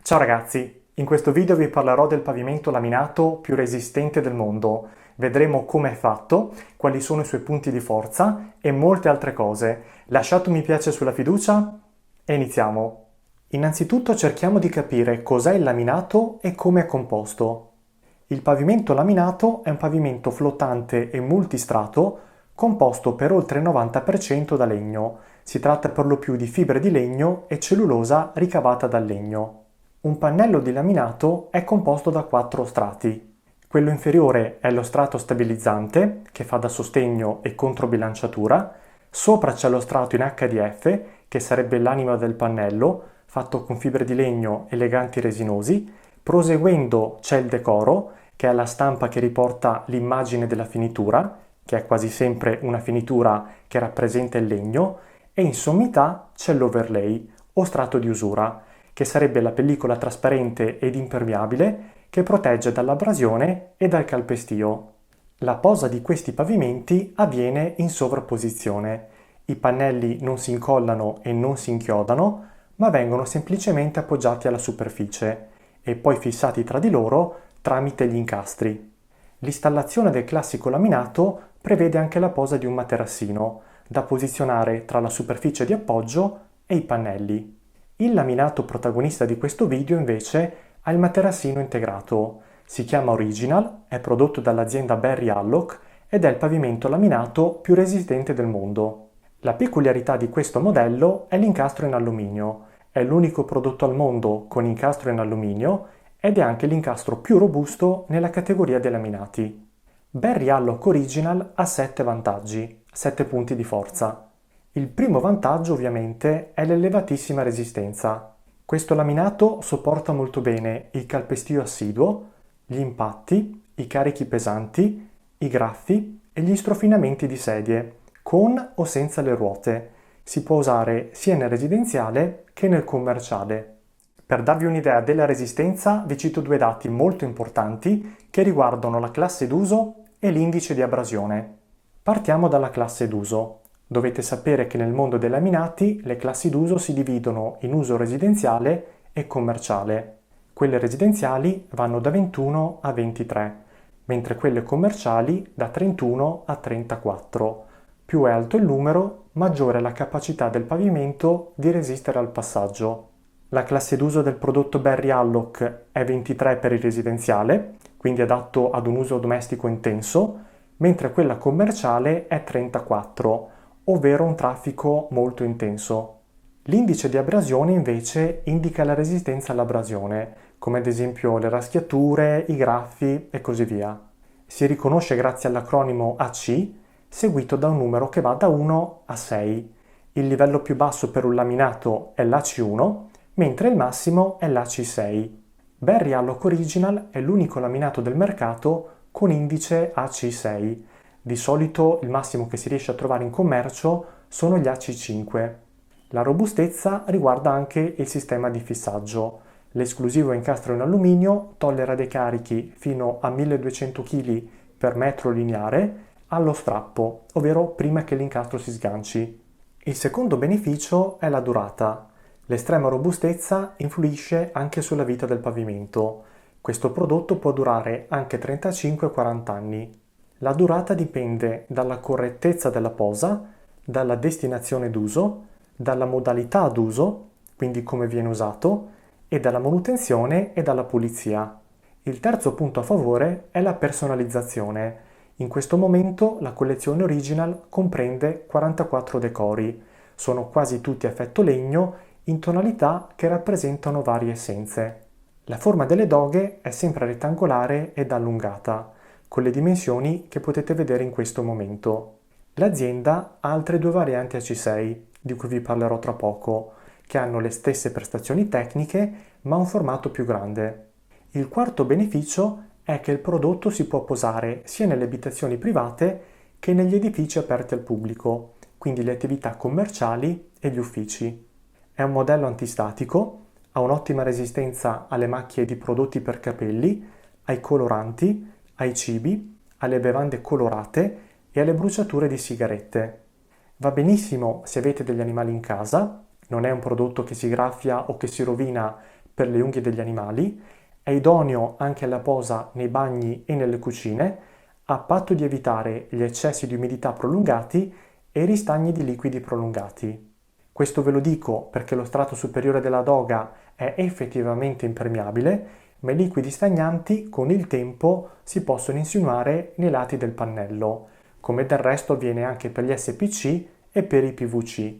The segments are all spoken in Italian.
Ciao ragazzi, in questo video vi parlerò del pavimento laminato più resistente del mondo. Vedremo come è fatto, quali sono i suoi punti di forza e molte altre cose. Lasciate un mi piace sulla fiducia e iniziamo. Innanzitutto cerchiamo di capire cos'è il laminato e come è composto. Il pavimento laminato è un pavimento flottante e multistrato composto per oltre il 90% da legno. Si tratta per lo più di fibre di legno e cellulosa ricavata dal legno. Un pannello di laminato è composto da 4 strati. Quello inferiore è lo strato stabilizzante, che fa da sostegno e controbilanciatura. Sopra c'è lo strato in HDF, che sarebbe l'anima del pannello, fatto con fibre di legno e leganti resinosi. Proseguendo c'è il decoro, che è la stampa che riporta l'immagine della finitura, che è quasi sempre una finitura che rappresenta il legno, e in sommità c'è l'overlay, o strato di usura, che sarebbe la pellicola trasparente ed impermeabile che protegge dall'abrasione e dal calpestio. La posa di questi pavimenti avviene in sovrapposizione. I pannelli non si incollano e non si inchiodano, ma vengono semplicemente appoggiati alla superficie e poi fissati tra di loro tramite gli incastri. L'installazione del classico laminato prevede anche la posa di un materassino, da posizionare tra la superficie di appoggio e i pannelli. Il laminato protagonista di questo video invece ha il materassino integrato. Si chiama Original, è prodotto dall'azienda Barry Alloc ed è il pavimento laminato più resistente del mondo. La peculiarità di questo modello è l'incastro in alluminio. È l'unico prodotto al mondo con incastro in alluminio ed è anche l'incastro più robusto nella categoria dei laminati. Barry Alloc Original ha 7 vantaggi, 7 punti di forza. Il primo vantaggio ovviamente è l'elevatissima resistenza. Questo laminato sopporta molto bene il calpestio assiduo, gli impatti, i carichi pesanti, i graffi e gli strofinamenti di sedie, con o senza le ruote. Si può usare sia nel residenziale che nel commerciale. Per darvi un'idea della resistenza vi cito 2 dati molto importanti che riguardano la classe d'uso e l'indice di abrasione. Partiamo dalla classe d'uso. Dovete sapere che nel mondo dei laminati le classi d'uso si dividono in uso residenziale e commerciale. Quelle residenziali vanno da 21 a 23, mentre quelle commerciali da 31 a 34. Più è alto il numero, maggiore è la capacità del pavimento di resistere al passaggio. La classe d'uso del prodotto Barry Alloc è 23 per il residenziale, quindi adatto ad un uso domestico intenso, mentre quella commerciale è 34, ovvero un traffico molto intenso. L'indice di abrasione invece indica la resistenza all'abrasione, come ad esempio le raschiature, i graffi e così via. Si riconosce grazie all'acronimo AC, seguito da un numero che va da 1 a 6. Il livello più basso per un laminato è l'AC1, mentre il massimo è l'AC6. Barry Alloc Original è l'unico laminato del mercato con indice AC6. Di solito il massimo che si riesce a trovare in commercio sono gli AC5. La robustezza riguarda anche il sistema di fissaggio. L'esclusivo incastro in alluminio tollera dei carichi fino a 1200 kg per metro lineare allo strappo, ovvero prima che l'incastro si sganci. Il secondo beneficio è la durata. L'estrema robustezza influisce anche sulla vita del pavimento. Questo prodotto può durare anche 35-40 anni. La durata dipende dalla correttezza della posa, dalla destinazione d'uso, dalla modalità d'uso, quindi come viene usato, e dalla manutenzione e dalla pulizia. Il terzo punto a favore è la personalizzazione. In questo momento la collezione Original comprende 44 decori. Sono quasi tutti a effetto legno in tonalità che rappresentano varie essenze. La forma delle doghe è sempre rettangolare ed allungata, con le dimensioni che potete vedere in questo momento. L'azienda ha altre 2 varianti AC6, di cui vi parlerò tra poco, che hanno le stesse prestazioni tecniche ma un formato più grande. Il quarto beneficio è che il prodotto si può posare sia nelle abitazioni private che negli edifici aperti al pubblico, quindi le attività commerciali e gli uffici. È un modello antistatico, ha un'ottima resistenza alle macchie di prodotti per capelli, ai coloranti, ai cibi, alle bevande colorate e alle bruciature di sigarette. Va benissimo se avete degli animali in casa, non è un prodotto che si graffia o che si rovina per le unghie degli animali, è idoneo anche alla posa nei bagni e nelle cucine, a patto di evitare gli eccessi di umidità prolungati e i ristagni di liquidi prolungati. Questo ve lo dico perché lo strato superiore della doga è effettivamente impermeabile, ma i liquidi stagnanti con il tempo si possono insinuare nei lati del pannello, come del resto avviene anche per gli SPC e per i PVC.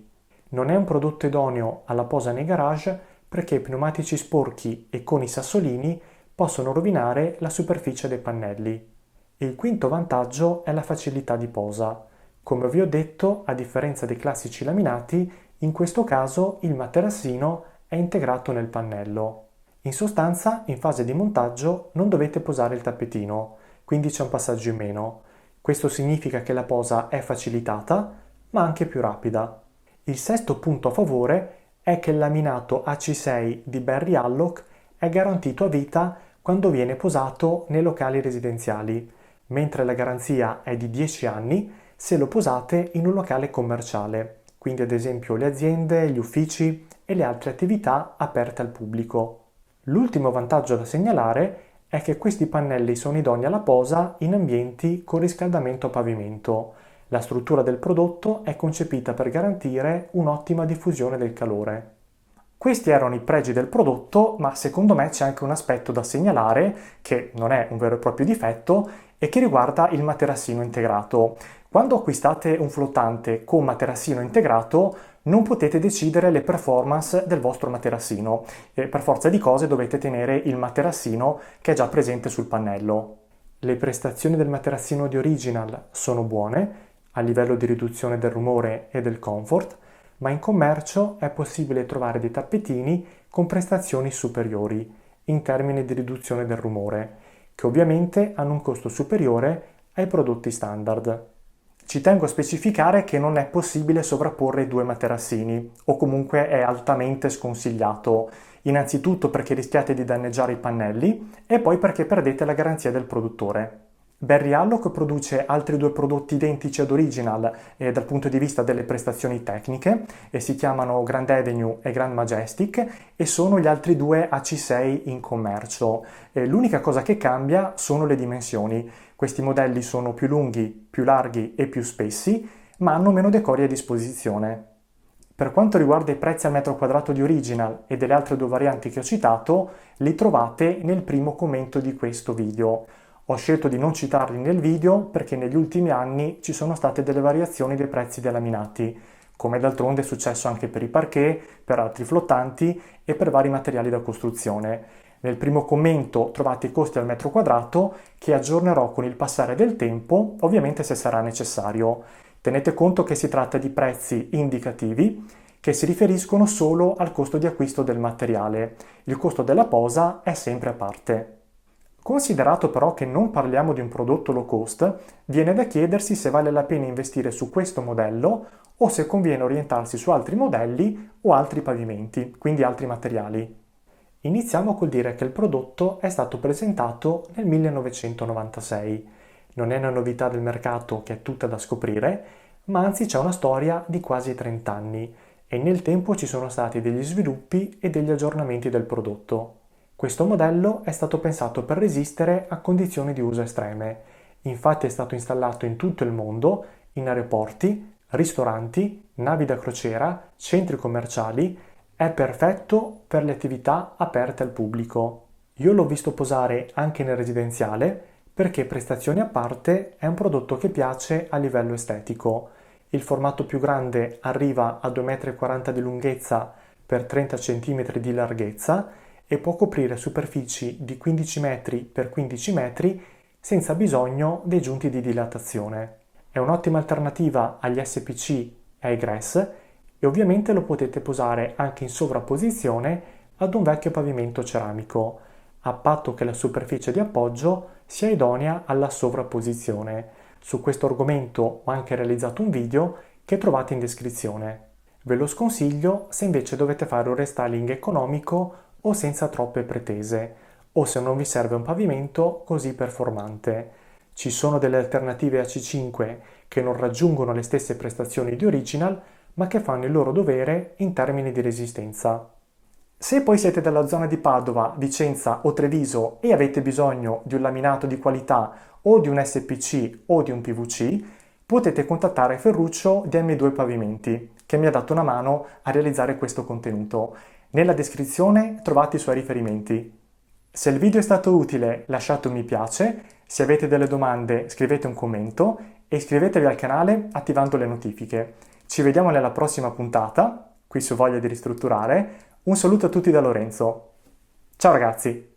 Non è un prodotto idoneo alla posa nei garage perché i pneumatici sporchi e con i sassolini possono rovinare la superficie dei pannelli. Il quinto vantaggio è la facilità di posa. Come vi ho detto, a differenza dei classici laminati, in questo caso il materassino è integrato nel pannello. In sostanza, in fase di montaggio non dovete posare il tappetino, quindi c'è un passaggio in meno. Questo significa che la posa è facilitata, ma anche più rapida. Il sesto punto a favore è che il laminato AC6 di Barry Alloc è garantito a vita quando viene posato nei locali residenziali, mentre la garanzia è di 10 anni se lo posate in un locale commerciale, quindi ad esempio le aziende, gli uffici e le altre attività aperte al pubblico. L'ultimo vantaggio da segnalare è che questi pannelli sono idonei alla posa in ambienti con riscaldamento a pavimento. La struttura del prodotto è concepita per garantire un'ottima diffusione del calore. Questi erano i pregi del prodotto, ma secondo me c'è anche un aspetto da segnalare, che non è un vero e proprio difetto, e che riguarda il materassino integrato. Quando acquistate un flottante con materassino integrato, non potete decidere le performance del vostro materassino. Per forza di cose dovete tenere il materassino che è già presente sul pannello. Le prestazioni del materassino di Original sono buone, a livello di riduzione del rumore e del comfort, ma in commercio è possibile trovare dei tappetini con prestazioni superiori in termini di riduzione del rumore, che ovviamente hanno un costo superiore ai prodotti standard. Ci tengo a specificare che non è possibile sovrapporre i due materassini, o comunque è altamente sconsigliato, innanzitutto perché rischiate di danneggiare i pannelli e poi perché perdete la garanzia del produttore. Barry Alloc produce altri due prodotti identici ad Original dal punto di vista delle prestazioni tecniche e si chiamano Grand Avenue e Grand Majestic e sono gli altri due AC6 in commercio. L'unica cosa che cambia sono le dimensioni. Questi modelli sono più lunghi, più larghi e più spessi, ma hanno meno decori a disposizione. Per quanto riguarda i prezzi al metro quadrato di Original e delle altre due varianti che ho citato, li trovate nel primo commento di questo video. Ho scelto di non citarli nel video perché negli ultimi anni ci sono state delle variazioni dei prezzi dei laminati, come d'altronde è successo anche per i parquet, per altri flottanti e per vari materiali da costruzione. Nel primo commento trovate i costi al metro quadrato che aggiornerò con il passare del tempo, ovviamente se sarà necessario. Tenete conto che si tratta di prezzi indicativi che si riferiscono solo al costo di acquisto del materiale. Il costo della posa è sempre a parte. Considerato però che non parliamo di un prodotto low cost, viene da chiedersi se vale la pena investire su questo modello o se conviene orientarsi su altri modelli o altri pavimenti, quindi altri materiali. Iniziamo col dire che il prodotto è stato presentato nel 1996. Non è una novità del mercato che è tutta da scoprire, ma anzi c'è una storia di quasi 30 anni e nel tempo ci sono stati degli sviluppi e degli aggiornamenti del prodotto. Questo modello è stato pensato per resistere a condizioni di uso estreme, infatti è stato installato in tutto il mondo, in aeroporti, ristoranti, navi da crociera, centri commerciali, è perfetto per le attività aperte al pubblico. Io l'ho visto posare anche nel residenziale perché prestazioni a parte è un prodotto che piace a livello estetico. Il formato più grande arriva a 2,40 m di lunghezza per 30 cm di larghezza e può coprire superfici di 15 metri per 15 metri senza bisogno dei giunti di dilatazione. È un'ottima alternativa agli SPC e ai Gress e ovviamente lo potete posare anche in sovrapposizione ad un vecchio pavimento ceramico, a patto che la superficie di appoggio sia idonea alla sovrapposizione. Su questo argomento ho anche realizzato un video che trovate in descrizione. Ve lo sconsiglio se invece dovete fare un restyling economico o senza troppe pretese, o se non vi serve un pavimento così performante. Ci sono delle alternative AC5 che non raggiungono le stesse prestazioni di Original, ma che fanno il loro dovere in termini di resistenza. Se poi siete della zona di Padova, Vicenza o Treviso e avete bisogno di un laminato di qualità o di un SPC o di un PVC, potete contattare Ferruccio di M2 Pavimenti, che mi ha dato una mano a realizzare questo contenuto. Nella descrizione trovate i suoi riferimenti. Se il video è stato utile lasciate un mi piace, se avete delle domande scrivete un commento e iscrivetevi al canale attivando le notifiche. Ci vediamo nella prossima puntata, qui su Voglia di Ristrutturare. Un saluto a tutti da Lorenzo. Ciao ragazzi!